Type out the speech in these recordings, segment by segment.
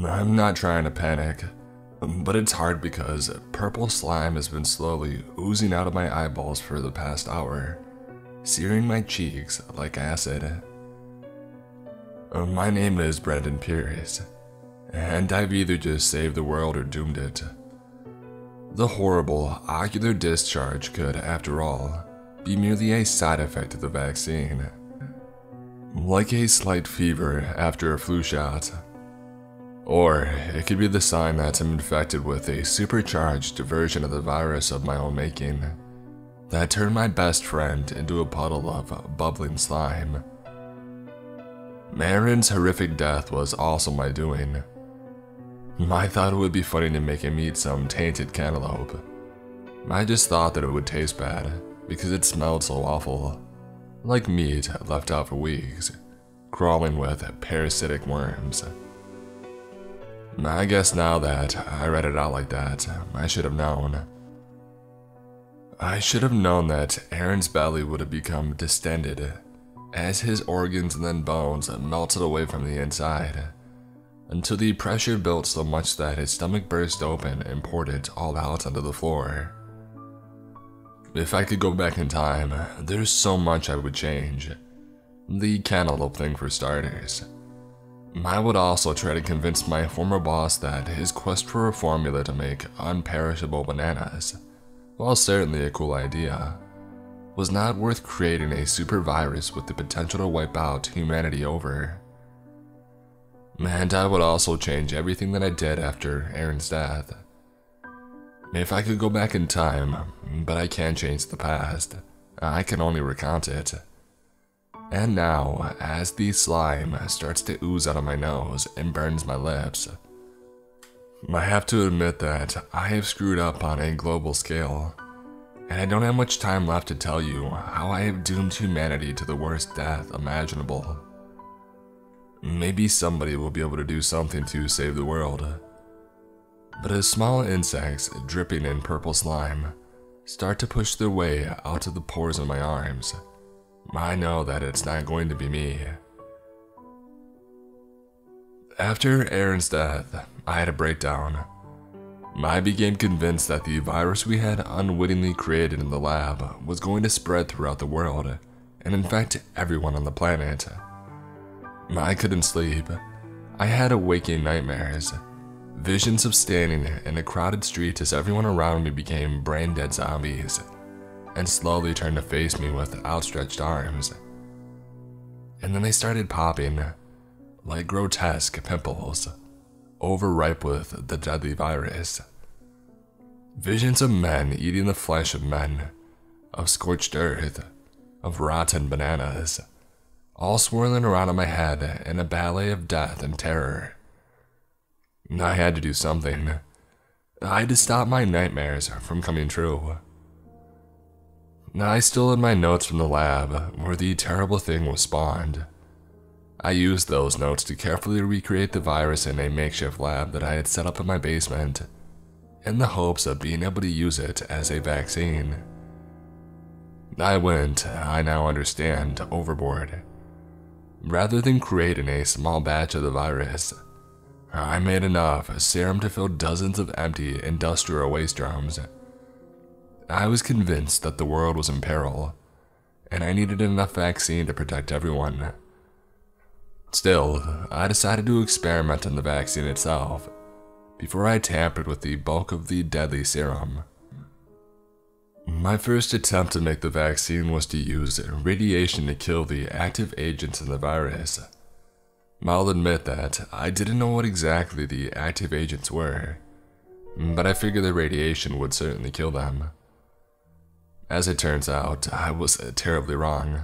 I'm not trying to panic, but it's hard because purple slime has been slowly oozing out of my eyeballs for the past hour, searing my cheeks like acid. My name is Brendan Pierce, and I've either just saved the world or doomed it. The horrible ocular discharge could, after all, be merely a side effect of the vaccine. Like a slight fever after a flu shot. Or it could be the sign that I'm infected with a supercharged version of the virus of my own making that turned my best friend into a puddle of bubbling slime. Marin's horrific death was also my doing. I thought it would be funny to make him eat some tainted cantaloupe. I just thought that it would taste bad because it smelled so awful, like meat left out for weeks, crawling with parasitic worms. I guess now that I read it out like that, I should have known. I should have known that Aaron's belly would have become distended as his organs and then bones melted away from the inside, until the pressure built so much that his stomach burst open and poured it all out onto the floor. If I could go back in time, there's so much I would change. The cantaloupe thing for starters. I would also try to convince my former boss that his quest for a formula to make unperishable bananas, while certainly a cool idea, was not worth creating a super virus with the potential to wipe out humanity over. And I would also change everything that I did after Aaron's death. If I could go back in time, but I can't change the past, I can only recount it. And now, as the slime starts to ooze out of my nose and burns my lips, I have to admit that I have screwed up on a global scale, and I don't have much time left to tell you how I have doomed humanity to the worst death imaginable. Maybe somebody will be able to do something to save the world. But as small insects dripping in purple slime start to push their way out of the pores of my arms, I know that it's not going to be me. After Aaron's death, I had a breakdown. I became convinced that the virus we had unwittingly created in the lab was going to spread throughout the world and infect everyone on the planet. I couldn't sleep. I had waking nightmares, visions of standing in a crowded street as everyone around me became brain-dead zombies and slowly turned to face me with outstretched arms. And then they started popping, like grotesque pimples, overripe with the deadly virus. Visions of men eating the flesh of men, of scorched earth, of rotten bananas, all swirling around in my head in a ballet of death and terror. I had to do something. I had to stop my nightmares from coming true. I still had my notes from the lab where the terrible thing was spawned. I used those notes to carefully recreate the virus in a makeshift lab that I had set up in my basement, in the hopes of being able to use it as a vaccine. I went, I now understand, overboard. Rather than creating a small batch of the virus, I made enough serum to fill dozens of empty industrial waste drums. I was convinced that the world was in peril, and I needed enough vaccine to protect everyone. Still, I decided to experiment on the vaccine itself before I tampered with the bulk of the deadly serum. My first attempt to make the vaccine was to use radiation to kill the active agents in the virus. I'll admit that I didn't know what exactly the active agents were, but I figured the radiation would certainly kill them. As it turns out, I was terribly wrong,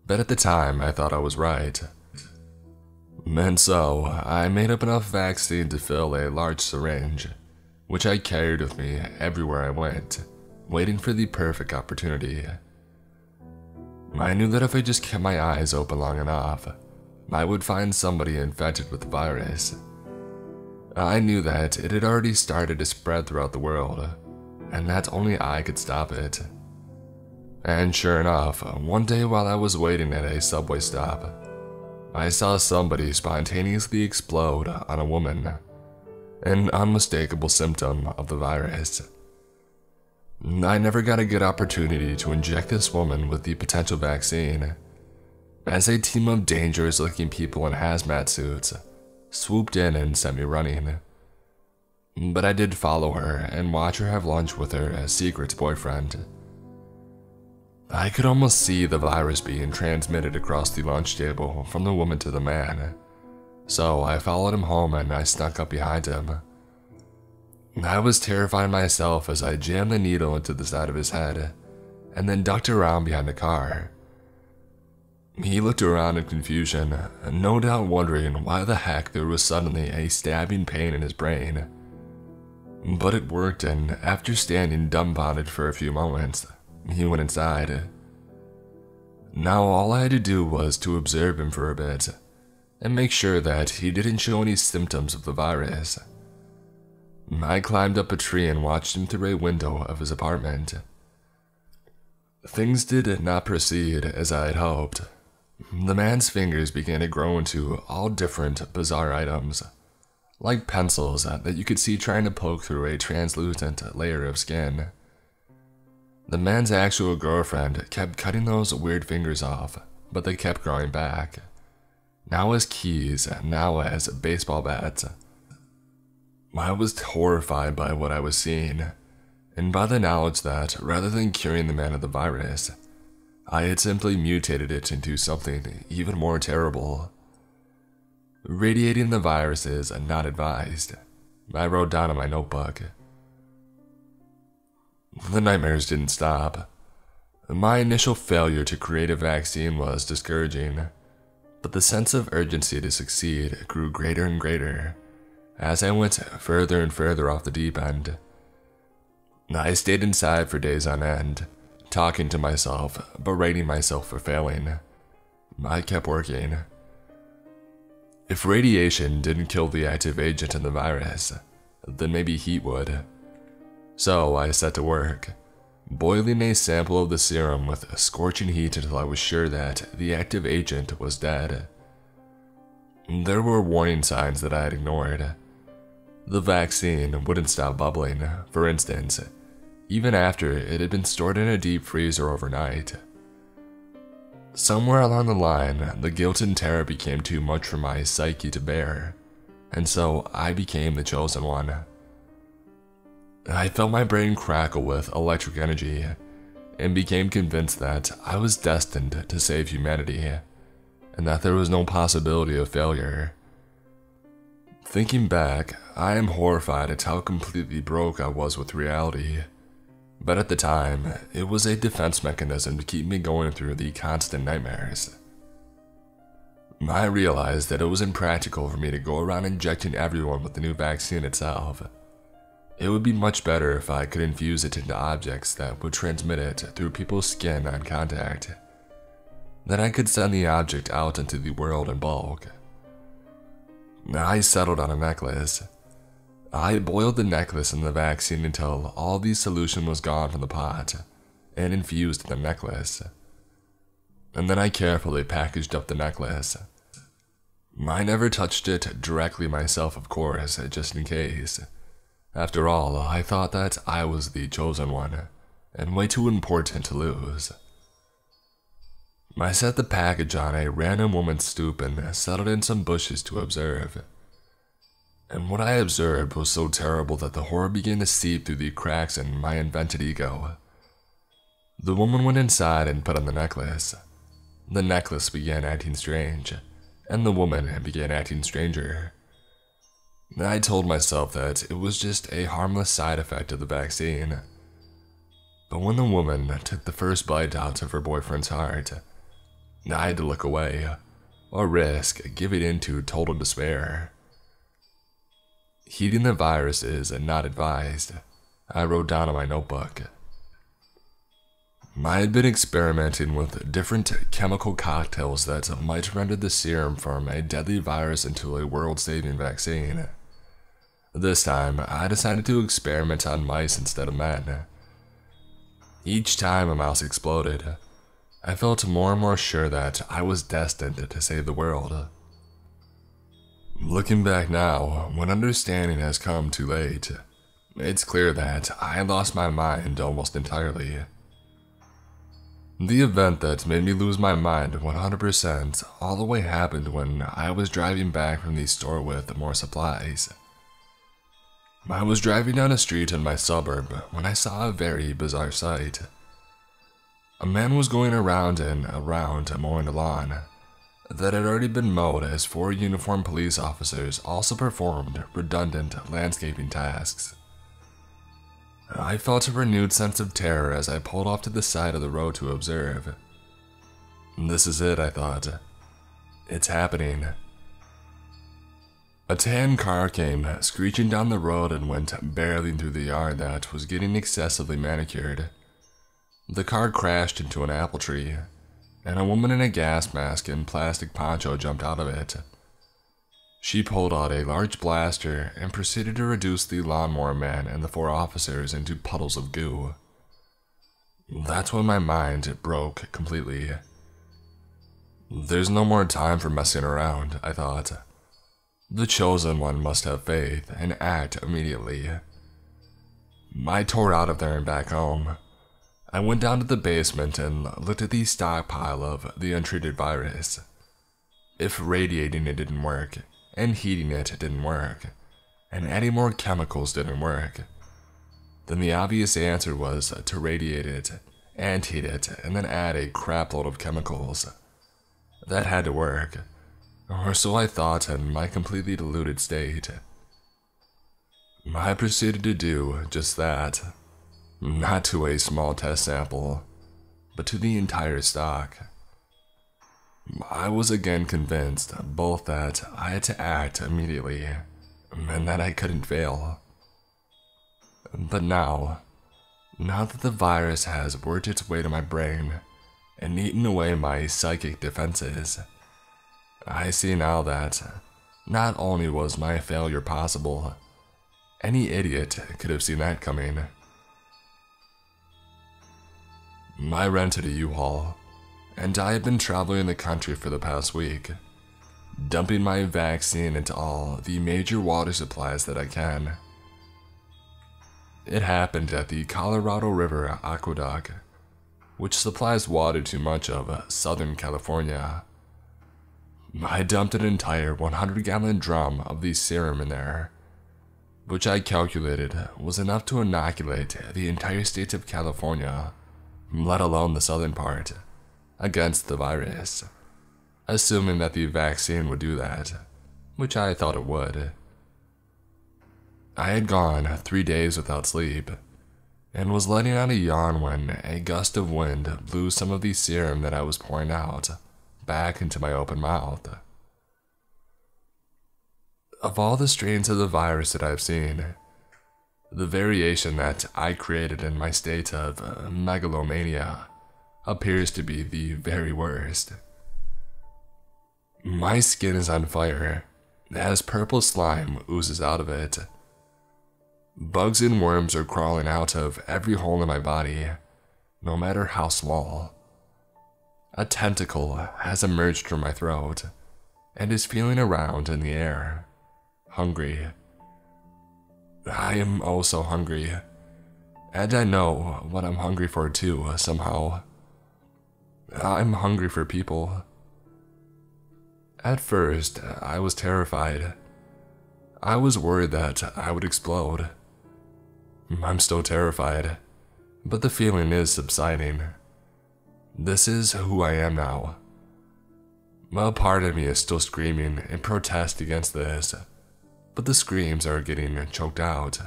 but at the time I thought I was right. And so, I made up enough vaccine to fill a large syringe, which I carried with me everywhere I went, waiting for the perfect opportunity. I knew that if I just kept my eyes open long enough, I would find somebody infected with the virus. I knew that it had already started to spread throughout the world, and that only I could stop it. And sure enough, one day while I was waiting at a subway stop, I saw somebody spontaneously explode on a woman, an unmistakable symptom of the virus. I never got a good opportunity to inject this woman with the potential vaccine, as a team of dangerous-looking people in hazmat suits swooped in and sent me running. But I did follow her and watch her have lunch with her secret boyfriend. I could almost see the virus being transmitted across the lunch table from the woman to the man, so I followed him home and I snuck up behind him. I was terrified myself as I jammed the needle into the side of his head and then ducked around behind the car. He looked around in confusion, no doubt wondering why the heck there was suddenly a stabbing pain in his brain. But it worked, and after standing dumbfounded for a few moments, he went inside. Now all I had to do was to observe him for a bit and make sure that he didn't show any symptoms of the virus. I climbed up a tree and watched him through a window of his apartment. Things did not proceed as I had hoped. The man's fingers began to grow into all different bizarre items, like pencils that you could see trying to poke through a translucent layer of skin. The man's actual girlfriend kept cutting those weird fingers off, but they kept growing back. Now as keys, now as baseball bats. I was horrified by what I was seeing, and by the knowledge that, rather than curing the man of the virus, I had simply mutated it into something even more terrible. Radiating the virus is not advised, I wrote down in my notebook. The nightmares didn't stop. My initial failure to create a vaccine was discouraging, but the sense of urgency to succeed grew greater and greater as I went further and further off the deep end. I stayed inside for days on end, talking to myself, berating myself for failing. I kept working. If radiation didn't kill the active agent in the virus, then maybe heat would. So I set to work, boiling a sample of the serum with scorching heat until I was sure that the active agent was dead. There were warning signs that I had ignored. The vaccine wouldn't stop bubbling, for instance, even after it had been stored in a deep freezer overnight. Somewhere along the line, the guilt and terror became too much for my psyche to bear, and so I became the chosen one. I felt my brain crackle with electric energy, and became convinced that I was destined to save humanity, and that there was no possibility of failure. Thinking back, I am horrified at how completely broke I was with reality. But at the time, it was a defense mechanism to keep me going through the constant nightmares. I realized that it was impractical for me to go around injecting everyone with the new vaccine itself. It would be much better if I could infuse it into objects that would transmit it through people's skin on contact. Then I could send the object out into the world in bulk. I settled on a necklace. I boiled the necklace in the vaccine until all the solution was gone from the pot, and infused the necklace. And then I carefully packaged up the necklace. I never touched it directly myself, of course, just in case. After all, I thought that I was the chosen one, and way too important to lose. I set the package on a random woman's stoop and settled in some bushes to observe. And what I observed was so terrible that the horror began to seep through the cracks in my invented ego. The woman went inside and put on the necklace. The necklace began acting strange, and the woman began acting stranger. I told myself that it was just a harmless side effect of the vaccine. But when the woman took the first bite out of her boyfriend's heart, I had to look away, or risk giving in to total despair. Heating the virus is not advised, I wrote down in my notebook. I had been experimenting with different chemical cocktails that might render the serum from a deadly virus into a world-saving vaccine. This time, I decided to experiment on mice instead of men. Each time a mouse exploded, I felt more and more sure that I was destined to save the world. Looking back now, when understanding has come too late, it's clear that I lost my mind almost entirely. The event that made me lose my mind 100% all the way happened when I was driving back from the store with more supplies. I was driving down a street in my suburb when I saw a very bizarre sight. A man was going around and around mowing a lawn that had already been mowed as 4 uniformed police officers also performed redundant landscaping tasks. I felt a renewed sense of terror as I pulled off to the side of the road to observe. This is it, I thought. It's happening. A tan car came screeching down the road and went barreling through the yard that was getting excessively manicured. The car crashed into an apple tree, and a woman in a gas mask and plastic poncho jumped out of it. She pulled out a large blaster and proceeded to reduce the lawnmower man and the 4 officers into puddles of goo. That's when my mind broke completely. There's no more time for messing around, I thought. The chosen one must have faith and act immediately. I tore out of there and back home. I went down to the basement and looked at the stockpile of the untreated virus. If radiating it didn't work, and heating it didn't work, and adding more chemicals didn't work, then the obvious answer was to radiate it, and heat it, and then add a crapload of chemicals. That had to work, or so I thought in my completely deluded state. I proceeded to do just that, not to a small test sample, but to the entire stock. I was again convinced both that I had to act immediately and that I couldn't fail. But now that the virus has worked its way to my brain and eaten away my psychic defenses, I see now that not only was my failure possible, any idiot could have seen that coming. I rented a U-Haul, and I had been traveling the country for the past week, dumping my vaccine into all the major water supplies that I can. It happened at the Colorado River Aqueduct, which supplies water to much of Southern California. I dumped an entire 100-gallon drum of the serum in there, which I calculated was enough to inoculate the entire state of California, let alone the southern part, against the virus, assuming that the vaccine would do that, which I thought it would. I had gone 3 days without sleep, and was letting out a yawn when a gust of wind blew some of the serum that I was pouring out back into my open mouth. Of all the strains of the virus that I've seen, the variation that I created in my state of megalomania appears to be the very worst. My skin is on fire as purple slime oozes out of it. Bugs and worms are crawling out of every hole in my body, no matter how small. A tentacle has emerged from my throat and is feeling around in the air, hungry. I am oh so hungry, and I know what I'm hungry for too, somehow. I'm hungry for people. At first, I was terrified. I was worried that I would explode. I'm still terrified, but the feeling is subsiding. This is who I am now. A part of me is still screaming in protest against this, but the screams are getting choked out.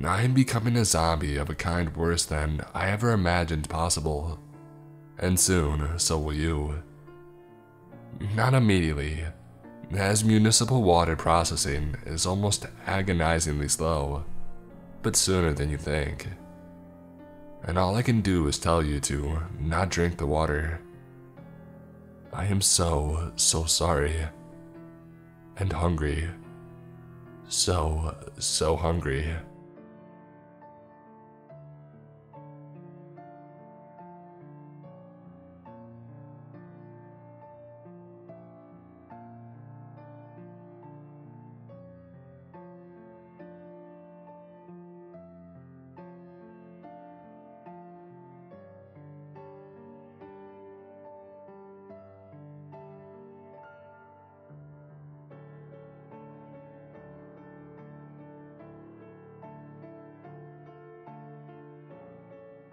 I am becoming a zombie of a kind worse than I ever imagined possible, and soon so will you. Not immediately, as municipal water processing is almost agonizingly slow, but sooner than you think. And all I can do is tell you to not drink the water. I am so sorry. And hungry. So hungry.